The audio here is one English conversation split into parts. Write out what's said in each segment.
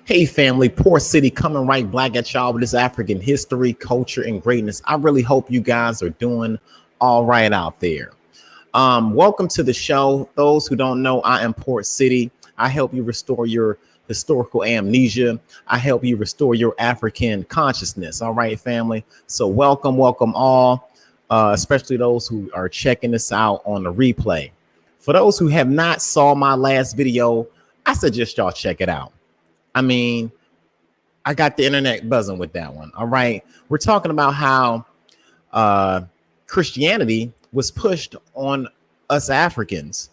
Hey family, Poor City coming right back at y'all with this African history, culture, and greatness. I really hope you guys are doing all right out there. Welcome to the show. Those who don't know, I am Port City. I help you restore your historical amnesia. I help you restore your African consciousness. All right, family. So welcome all, especially those who are checking this out on the replay. For those who have not saw my last video, I suggest y'all check it out. I mean, I got the internet buzzing with that one. All right. We're talking about how Christianity was pushed on us Africans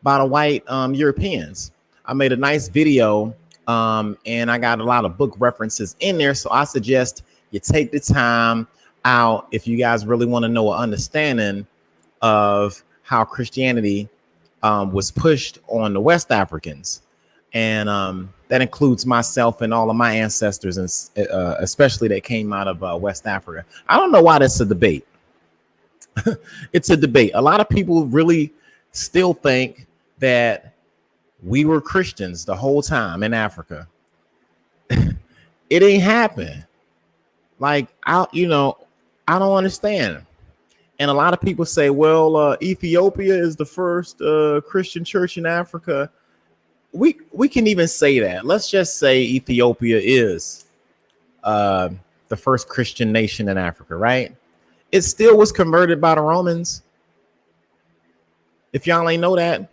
by the white Europeans. I made a nice video and I got a lot of book references in there. So I suggest you take the time out if you guys really want to know an understanding of how Christianity was pushed on the West Africans. And that includes myself and all of my ancestors, and especially that came out of West Africa. I don't know why that's a debate. It's a debate. A lot of people really still think that we were Christians the whole time in Africa. It ain't happened. Like, I don't understand. And a lot of people say, well, Ethiopia is the first Christian church in Africa. We can even say that. Let's just say Ethiopia is the first Christian nation in Africa, right? It still was converted by the Romans. If y'all ain't know that,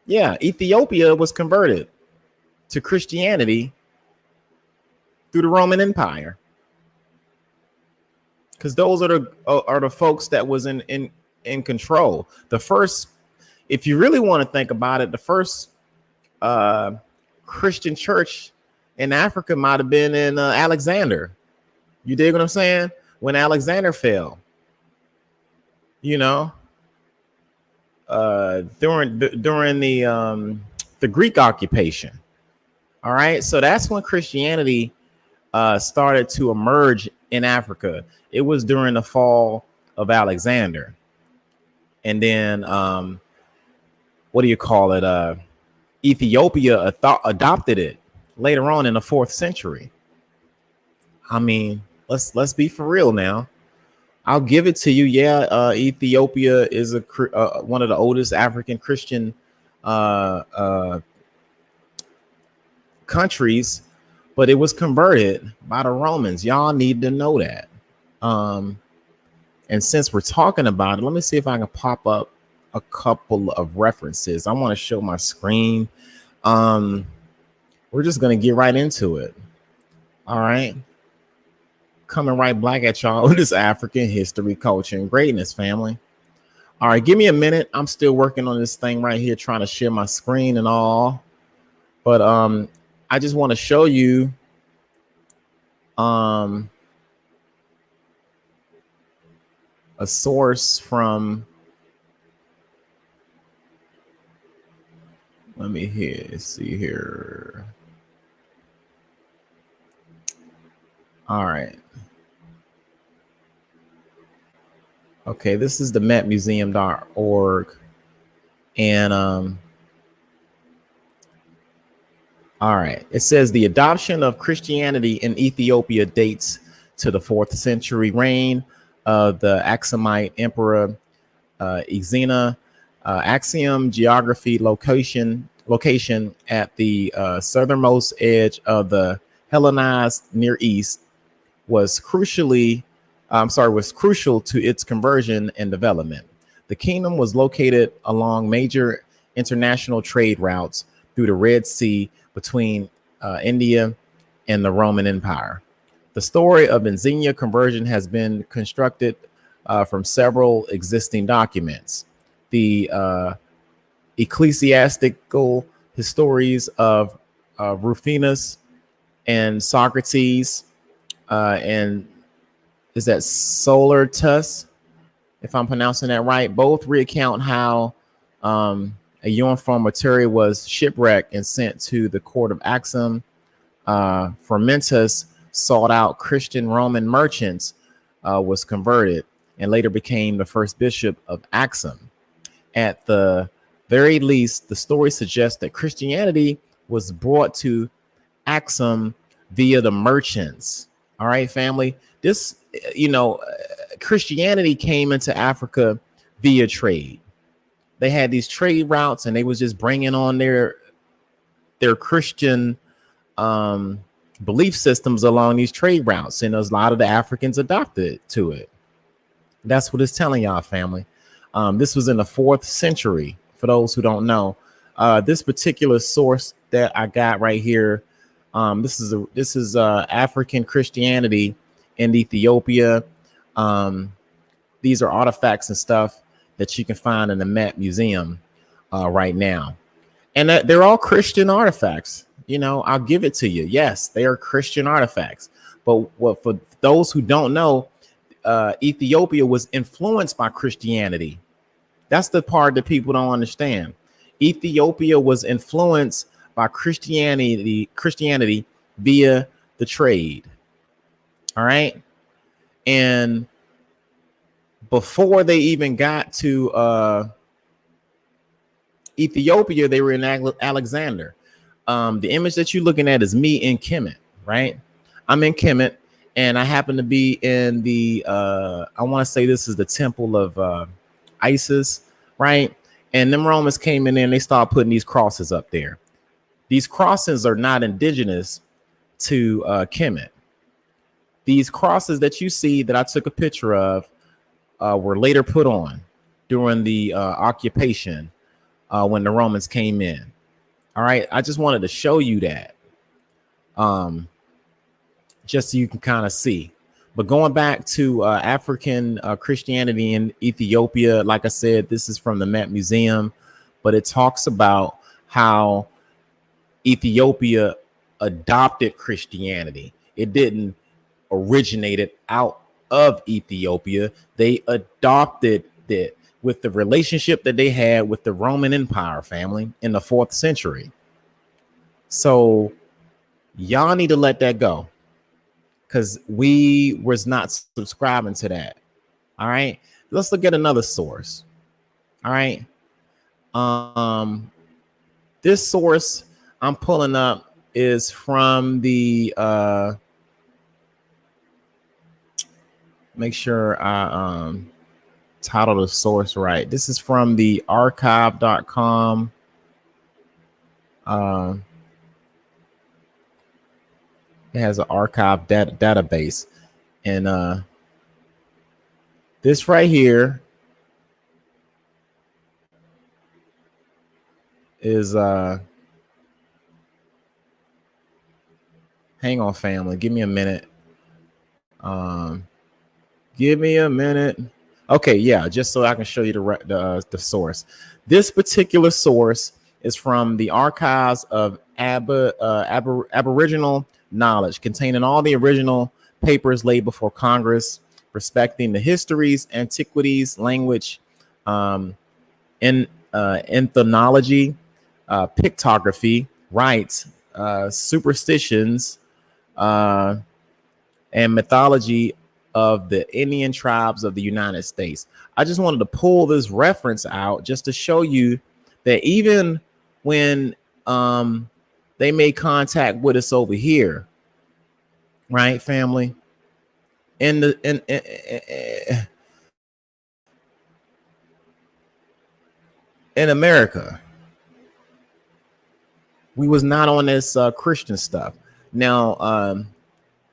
yeah, Ethiopia was converted to Christianity through the Roman Empire, because those are the folks that was in control. The first, if you really want to think about it, the first Christian church in Africa might have been in Alexander. You dig what I'm saying? When Alexander fell, during the Greek occupation. All right, so that's when Christianity started to emerge in Africa. It was during the fall of Alexander, and then Ethiopia adopted it later on in the 4th century. I mean, let's be for real now. I'll give it to you. Yeah, Ethiopia is one of the oldest African Christian countries, but it was converted by the Romans. Y'all need to know that. And since we're talking about it, let me see if I can pop up a couple of references. I want to show my screen. We're just going to get right into it. All right. Coming right back at y'all with this African history, culture, and greatness, family. All right. Give me a minute. I'm still working on this thing right here, trying to share my screen and all. But I just want to show you a source from, let me see here. All right. Okay, this is the metmuseum.org. And all right, it says the adoption of Christianity in Ethiopia dates to the 4th century reign of the Aksumite Emperor Exena. Axiom geography location at the southernmost edge of the Hellenized Near East was crucial to its conversion and development. The kingdom was located along major international trade routes through the Red Sea between India and the Roman Empire. The story of Xenia conversion has been constructed from several existing documents. The ecclesiastical histories of Rufinus and Socrates, and is that Solartus, if I'm pronouncing that right, both recount how a uniform material was shipwrecked and sent to the court of Axum. Fermentus sought out Christian Roman merchants, was converted, and later became the first bishop of Axum. At the very least, the story suggests that Christianity was brought to Axum via the merchants. All right, family. This, Christianity came into Africa via trade. They had these trade routes, and they was just bringing on their Christian belief systems along these trade routes, and a lot of the Africans adopted to it. That's what it's telling y'all, family. This was in the 4th century. For those who don't know, this particular source that I got right here, this is African Christianity in Ethiopia. These are artifacts and stuff that you can find in the Met Museum right now, and they're all Christian artifacts. I'll give it to you. Yes, they are Christian artifacts. But for those who don't know, Ethiopia was influenced by Christianity. That's the part that people don't understand. Ethiopia was influenced by Christianity via the trade. All right. And before they even got to Ethiopia, they were in Alexander. The image that you're looking at is me in Kemet, right? I'm in Kemet, and I happen to be in the, I want to say this is the temple of Isis, right? And them Romans came in there and they started putting these crosses up there. These crosses are not indigenous to Kemet. These crosses that you see that I took a picture of were later put on during the occupation when the Romans came in. All right. I just wanted to show you that just so you can kind of see. But going back to African Christianity in Ethiopia, like I said, this is from the Met Museum, but it talks about how Ethiopia adopted Christianity. It didn't originate it out of Ethiopia. They adopted it with the relationship that they had with the Roman Empire, family, in the 4th century. So y'all need to let that go, because we was not subscribing to that. All right, let's look at another source. All right, this source I'm pulling up is from the make sure I title the source right. This is from the archive.com. It has an archive database, and this right here is hang on, family, give me a minute. Give me a minute. Okay, yeah, just so I can show you the source. This particular source is from the archives of Aboriginal knowledge, containing all the original papers laid before Congress respecting the histories, antiquities, language, ethnology, pictography, rites, superstitions, and mythology of the Indian tribes of the United States. I just wanted to pull this reference out just to show you that even when they made contact with us over here, right, family, in America, we was not on this Christian stuff. Now,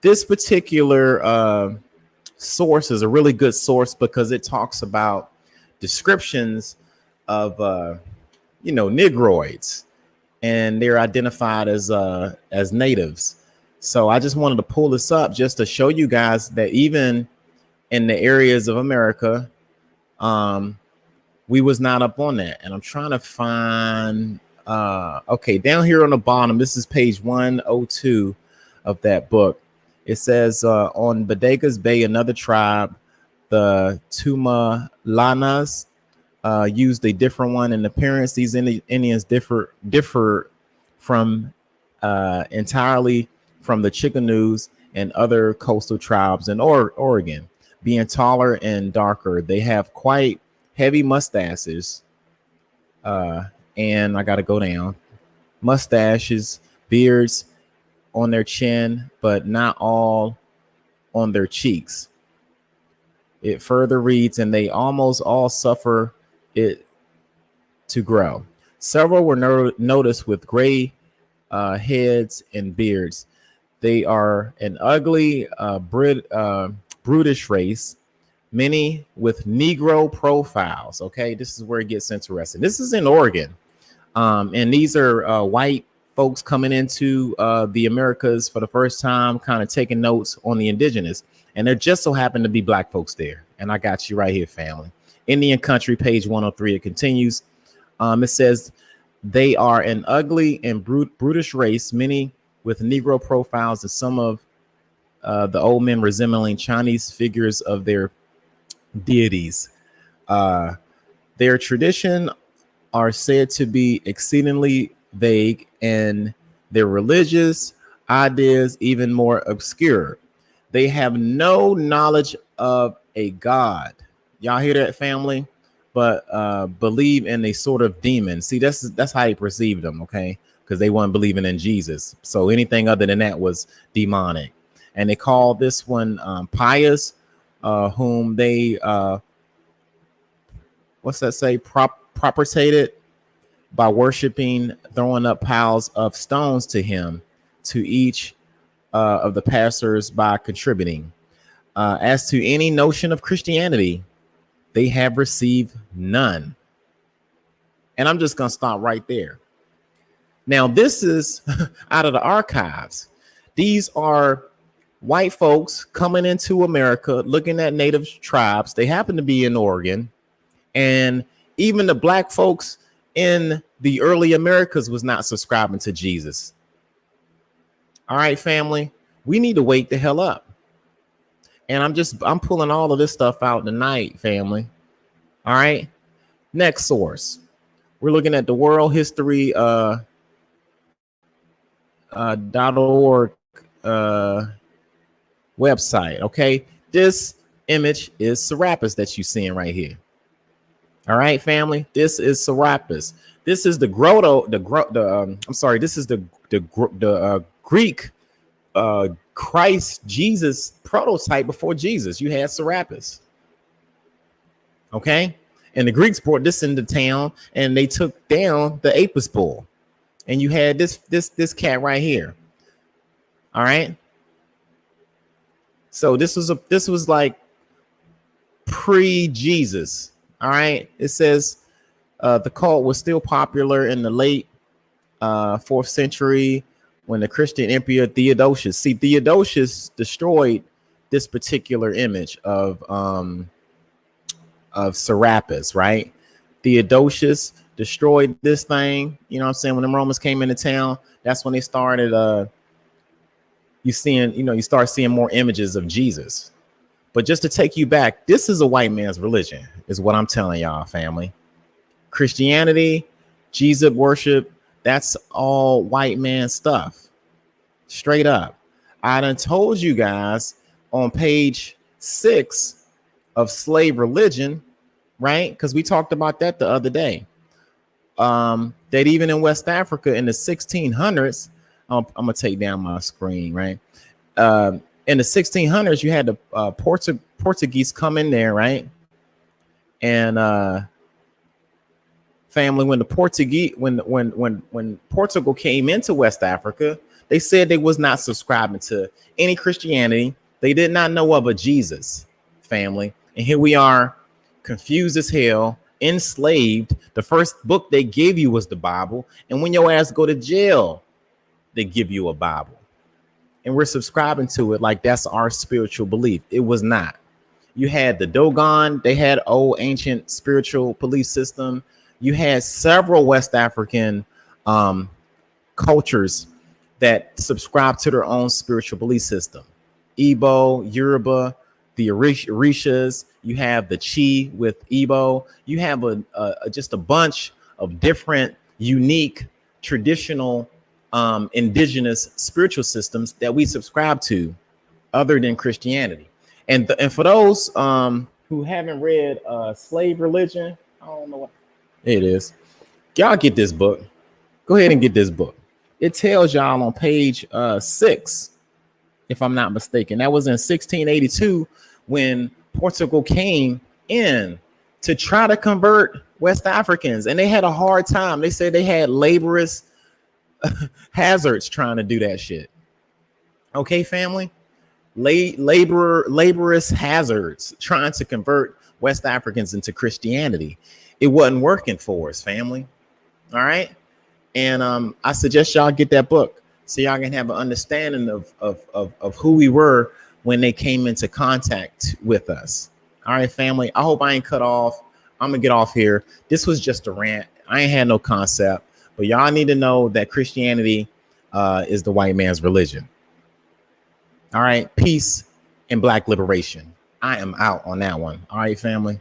this particular source is a really good source because it talks about descriptions of Negroids, and they're identified as natives. So I just wanted to pull this up just to show you guys that even in the areas of America, we was not up on that. And I'm trying to find okay, down here on the bottom, this is page 102 of that book. It says on Bodegas Bay, another tribe, the Tumalanas, used a different one in appearance. These Indians differ from entirely from the Chickanews and other coastal tribes in Oregon, being taller and darker. They have quite heavy mustaches, and I got to go down. Mustaches, beards, on their chin, but not all on their cheeks. It further reads, and they almost all suffer it to grow. Several were noticed with gray heads and beards. They are an ugly, brutish race, many with Negro profiles. Okay, this is where it gets interesting. This is in Oregon. And these are white folks coming into the Americas for the first time, kind of taking notes on the indigenous. And there just so happen to be black folks there. And I got you right here, family. Indian Country, page 103. It continues. It says, they are an ugly and brutish race, many with Negro profiles, and some of the old men resembling Chinese figures of their deities. Their tradition are said to be exceedingly vague, and their religious ideas even more obscure. They have no knowledge of a God. Y'all hear that, family? But believe in a sort of demon. See, that's how he perceived them, okay? Because they weren't believing in Jesus. So anything other than that was demonic. And they call this one pious, whom they what's that say? Propagated by worshiping, throwing up piles of stones to him, to each of the pastors by contributing. As to any notion of Christianity, they have received none. And I'm just going to stop right there. Now, this is out of the archives. These are white folks coming into America, looking at native tribes. They happen to be in Oregon. And even the black folks in the early Americas was not subscribing to Jesus. All right, family, we need to wake the hell up. And I'm pulling all of this stuff out tonight, family. All right. Next source. We're looking at the World History .org website. Okay. This image is Serapis that you're seeing right here. All right, family. This is Serapis. This is the this is the Greek Christ Jesus prototype before Jesus. You had Serapis. Okay, and the Greeks brought this into town, and they took down the Apis bull, and you had this cat right here. All right. So this was like pre-Jesus. All right. It says the cult was still popular in the late 4th century when the Christian emperor Theodosius. See, Theodosius destroyed this particular image of Serapis, right? Theodosius destroyed this thing. You know what I'm saying? When the Romans came into town, that's when they started you start seeing more images of Jesus. But just to take you back, this is a white man's religion, is what I'm telling y'all, family. Christianity, Jesus worship, that's all white man stuff. Straight up. I done told you guys on page 6 of Slave Religion, right? Because we talked about that the other day. That even in West Africa in the 1600s, I'm gonna take down my screen, right? In the 1600s, you had the Portuguese come in there, right? And family, when Portugal came into West Africa, they said they was not subscribing to any Christianity. They did not know of a Jesus, family. And here we are, confused as hell, enslaved. The first book they gave you was the Bible. And when your ass go to jail, they give you a Bible. And we're subscribing to it like that's our spiritual belief. It was not. You had the Dogon. They had old ancient spiritual belief system. You had several West African cultures that subscribe to their own spiritual belief system. Igbo, Yoruba, the Orishas. You have the Chi with Igbo. You have just a bunch of different, unique, traditional, indigenous spiritual systems that we subscribe to, other than Christianity. And for those who haven't read Slave Religion, I don't know what it is. Y'all get this book. Go ahead and get this book. It tells y'all on page 6, if I'm not mistaken. That was in 1682 when Portugal came in to try to convert West Africans, and they had a hard time. They said they had laborious hazards trying to do that shit. Okay, family? Laborious hazards trying to convert West Africans into Christianity. It wasn't working for us, family. All right. And I suggest y'all get that book so y'all can have an understanding of who we were when they came into contact with us. All right, family. I hope I ain't cut off. I'm gonna get off here. This was just a rant. I ain't had no concept, but y'all need to know that Christianity is the white man's religion. All right, peace and black liberation. I am out on that one. All right, family.